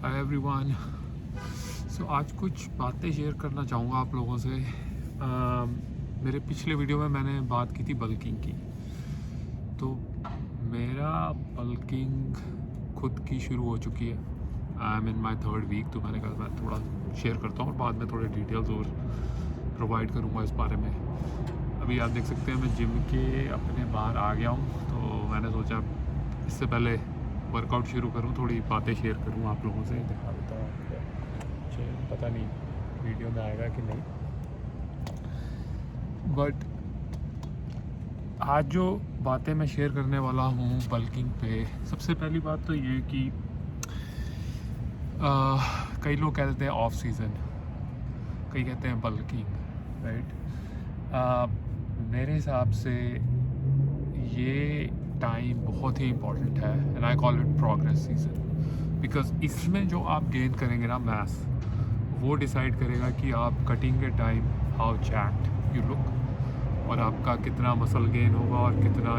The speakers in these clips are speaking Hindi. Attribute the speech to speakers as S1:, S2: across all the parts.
S1: Hi everyone. सो आज कुछ बातें शेयर करना चाहूँगा आप लोगों से। मेरे पिछले वीडियो में मैंने बात की थी बल्किंग की। तो मेरा बल्किंग खुद की शुरू हो चुकी है। I am in my 3rd week. तो मैंने कहा मैं थोड़ा शेयर करता हूँ और बाद में थोड़े डिटेल्स और प्रोवाइड करूँगा इस बारे में। अभी आप देख सकते हैं मैं जिम के अपने बाहर आ गया हूँ। तो मैंने सोचा इससे पहले वर्कआउट शुरू करूँ, थोड़ी बातें शेयर करूँ आप लोगों से। दिखा देता हूँ आपको, पता नहीं वीडियो में आएगा कि नहीं, बट आज जो बातें मैं शेयर करने वाला हूँ बल्किंग पे, सबसे पहली बात तो ये कि कई लोग कहते हैं ऑफ सीज़न, कई कहते हैं बल्किंग, राइट। मेरे हिसाब से ये टाइम बहुत ही इम्पॉर्टेंट है and I call it progress season. Because इसमें जो आप गेन करेंगे ना मास, वो डिसाइड करेगा कि आप कटिंग के time how jacked you look और आपका कितना मसल गेन होगा और कितना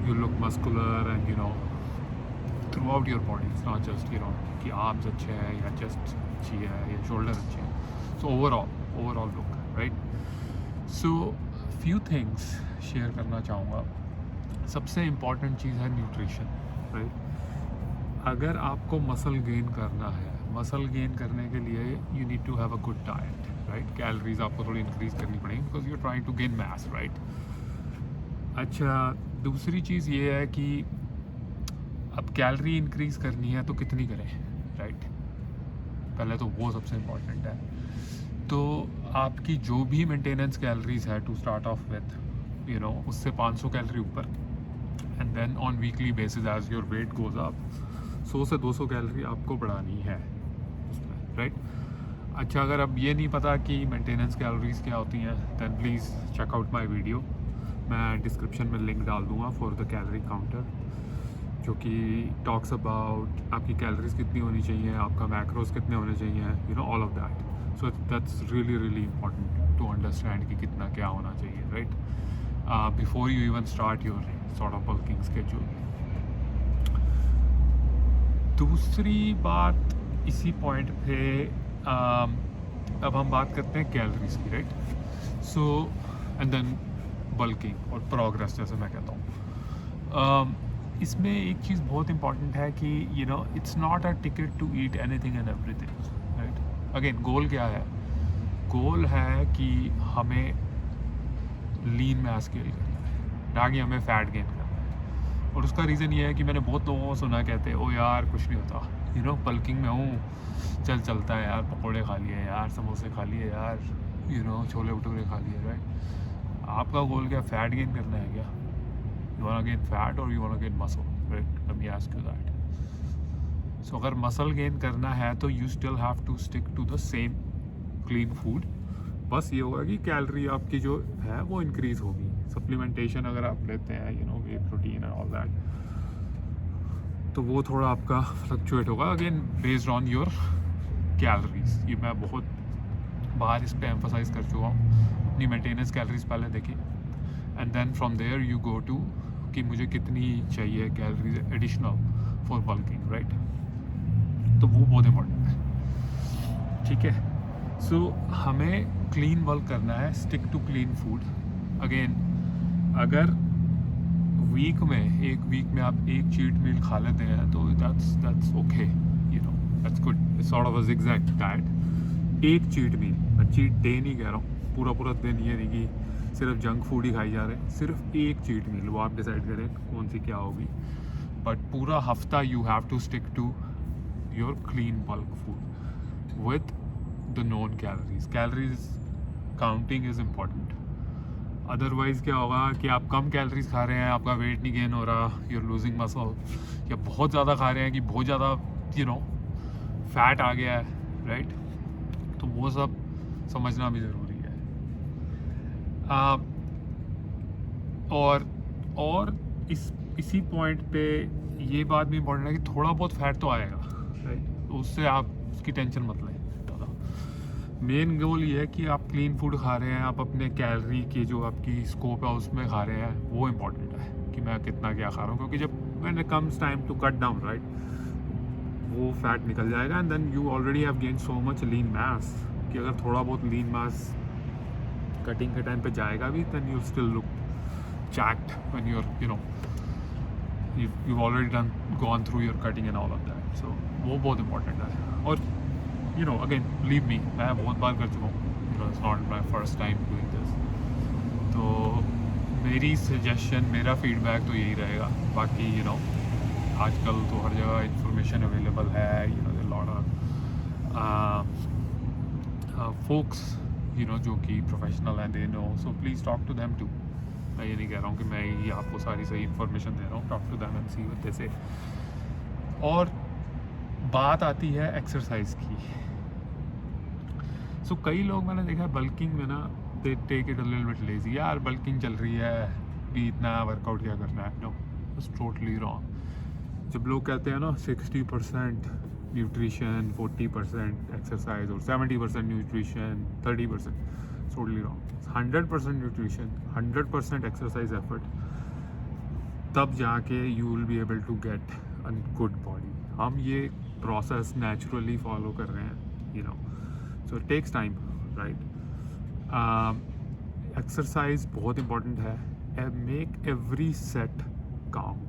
S1: you look muscular and through out your body. It's not just कि आर्म्स अच्छे हैं या चेस्ट अच्छी है या शोल्डर अच्छे हैं। So overall look, right. So few things share करना चाहूँगा। सबसे इम्पॉर्टेंट चीज़ है न्यूट्रिशन, राइट। अगर आपको मसल गेन करना है, मसल गेन करने के लिए you need to have a good diet, right. Calories आपको थोड़ी इंक्रीज करनी पड़ेगी because you are trying to gain mass, right. अच्छा, दूसरी चीज़ ये है कि अब कैलोरी इंक्रीज करनी है तो कितनी करें, राइट। पहले तो वो सबसे इम्पॉर्टेंट है। तो आपकी जो भी मेंटेनेंस कैलोरीज है टू स्टार्ट ऑफ विथ, उससे 500 कैलोरी ऊपर, and then on weekly basis as your weight goes up 100 से 200 कैलोरी आपको बढ़ानी है उसमें, राइट। अच्छा, अगर अब ये नहीं पता कि मेंटेनेंस कैलोरीज क्या होती हैं, then please check out my video. मैं डिस्क्रिप्शन में लिंक डाल दूँगा फॉर द कैलोरी काउंटर, जो कि टॉक्स अबाउट आपकी कैलोरीज कितनी होनी चाहिए, आपका मैक्रोज कितने होने चाहिए, all of that. So that's really important to understand कि कितना क्या होना चाहिए, right, before you even start your sort of bulking schedule. दूसरी बात इसी पॉइंट पे, अब हम बात करते हैं कैलोरीज की, right. So and then bulking और प्रोग्रेस, जैसे मैं कहता हूँ। इसमें एक चीज़ बहुत इंपॉर्टेंट है कि it's not a ticket to eat anything and everything, right. Again goal क्या है? गोल है कि हमें लीन मैस गेन करना है, ना कि हमें फ़ैट गेन करना है। और उसका रीज़न ये है कि मैंने बहुत लोगों को सुना कहते ओ यार कुछ नहीं होता, बल्किंग में हूँ, चलता है यार, पकौड़े खा लिए यार, समोसे खा लिए यार, छोले भटूरे खा लिए, राइट। आपका गोल क्या, फ़ैट गेन करना है क्या? You want to gain fat or you want to gain muscle, right? Let me ask you that. So अगर muscle gain करना है तो you still have to stick to the same clean food. बस ये होगा कि कैलोरी आपकी जो है वो इंक्रीज होगी। सप्लीमेंटेशन अगर आप लेते हैं, वे प्रोटीन एंड ऑल दैट, तो वो थोड़ा आपका फ्लक्चुएट होगा, again based on your calories. ये मैं बहुत बार इस पर एम्फोसाइज कर चुका हूँ। अपनी मेंटेनेंस कैलोरीज पहले देखिए and then from there you go to कि मुझे कितनी चाहिए calories additional for bulking, right. तो वो बहुत इम्पोर्टेंट है, ठीक है। सो हमें क्लीन बल्क करना है, stick to clean food. Again अगर एक वीक में आप एक चीट मील खा लेते हैं तो that's okay, that's good. It's sort of a zigzag diet. एक चीट मील, मैं चीट डे नहीं कह रहा हूँ, पूरा दिन ये नहीं कि सिर्फ जंक फूड ही खाई जा रहे हैं। सिर्फ एक चीट मील, वो आप डिसाइड करें कौन सी क्या होगी, बट पूरा हफ्ता you have to stick to your clean bulk food with the known calories counting is important. Otherwise क्या होगा कि आप कम कैलोरीज खा रहे हैं, आपका वेट नहीं गेन हो रहा, यू आर लूजिंग मसल, या बहुत ज़्यादा खा रहे हैं कि बहुत ज़्यादा फैट आ गया है, राइट। तो वो सब समझना भी ज़रूरी है। और इसी पॉइंट पे ये बात भी इम्पोर्टेंट है कि थोड़ा बहुत फैट तो आएगा, राइट। तो उससे आप उसकी टेंशन मत लें ज़्यादा। मेन गोल ये है कि आप क्लीन फूड खा रहे हैं, आप अपने कैलोरी की जो आपकी स्कोप है उसमें खा रहे हैं, वो इम्पोर्टेंट है कि मैं कितना क्या खा रहा हूँ। क्योंकि जब when it comes time to cut down, right, वो फैट निकल जाएगा and then you already have gain so much lean mass कि अगर थोड़ा बहुत लीन मास कटिंग के टाइम पे जाएगा भी then you still look jacked when you're you've already gone through your cutting and all of that. So वो बहुत important है. और again believe me, मैं बहुत बार कर चुका हूँ, it's not my first time doing this. तो मेरी सजेशन, मेरा फीडबैक तो यही रहेगा. बाकी आजकल तो हर जगह इंफॉर्मेशन अवेलेबल है, लॉट ऑफ folks जो कि प्रोफेशनल हैं, they know, so please talk to them too. मैं ये नहीं कह रहा हूँ कि मैं ही आपको सारी सही इन्फॉर्मेशन दे रहा हूँ. Talk to them and see what they say. और बात आती है एक्सरसाइज की. सो कई लोग मैंने देखा है बल्किंग में ना, they take it a little bit lazy. यार बल्किंग चल रही है भी, इतना वर्कआउट क्या करना है. No, it's totally wrong. जब लोग कहते हैं ना 60% न्यूट्रिशन, 40% एक्सरसाइज और 70% nutrition, 30%, totally wrong. 100% nutrition, 100% exercise effort, तब जाके you will be able to get a good body. हम ये प्रोसेस नेचुरली फॉलो कर रहे हैं, so it takes time, right. Exercise बहुत इंपॉर्टेंट है. Make every set count.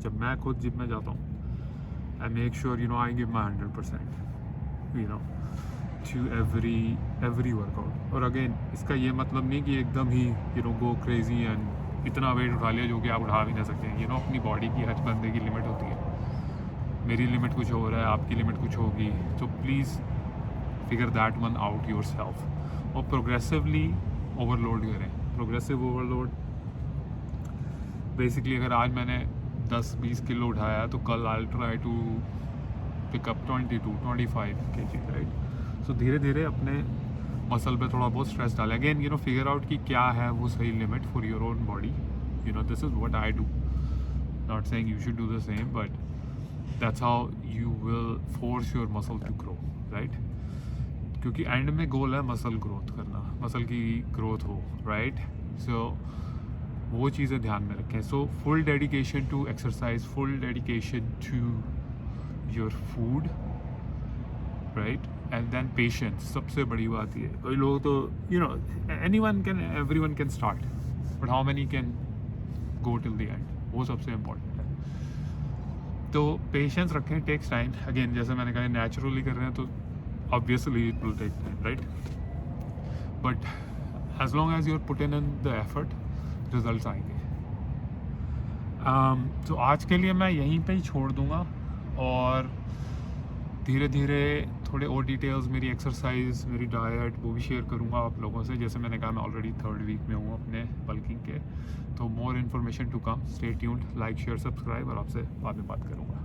S1: जब मैं खुद जिम में जाता हूँ, I make sure I give my 100% to every workout. और अगेन इसका ये मतलब नहीं कि एकदम ही go crazy and इतना वेट उठा लिया जो कि आप उठा भी नहीं सकते हैं. अपनी बॉडी की हर बंदे की लिमिट होती है. मेरी लिमिट कुछ हो रहा है, आपकी लिमिट कुछ होगी. तो please figure that one out yourself. और प्रोग्रेसिवली ओवरलोड करें. प्रोग्रेसिव ओवरलोड बेसिकली, अगर आज मैंने 10-20 किलो उठाया तो कल I try to pick up 22-25 kg, right. So धीरे धीरे अपने मसल पे थोड़ा बहुत स्ट्रेस डालें. अगेन फिगर आउट कि क्या है वो सही limit for your own body. This is what I do. Not saying you should do the same, but that's how you will force your muscle to grow, right. क्योंकि एंड में गोल है मसल ग्रोथ करना, मसल की ग्रोथ हो, राइट. सो वो चीज़ें ध्यान में रखें. So full dedication to exercise, full dedication to your food, right. And then patience. सबसे बड़ी बात ये, कोई लोग तो everyone can start, but how many can go till the end, वो सबसे इम्पोर्टेंट है. तो पेशेंस रखें, टेक्स टाइम. अगेन जैसे मैंने कहा, नेचुरली कर रहे हैं तो obviously it will take time, right. But as long as you are put in the effort, results आएंगे. तो आज के लिए मैं यहीं पे ही छोड़ दूँगा और धीरे धीरे थोड़े और डिटेल्स, मेरी एक्सरसाइज, मेरी डाइट, वो भी शेयर करूँगा आप लोगों से. जैसे मैंने कहा, मैं ऑलरेडी 3rd वीक में हूँ अपने बल्किंग के. तो more information to come. Stay tuned, like, share, subscribe, और आपसे बाद में बात करूँगा.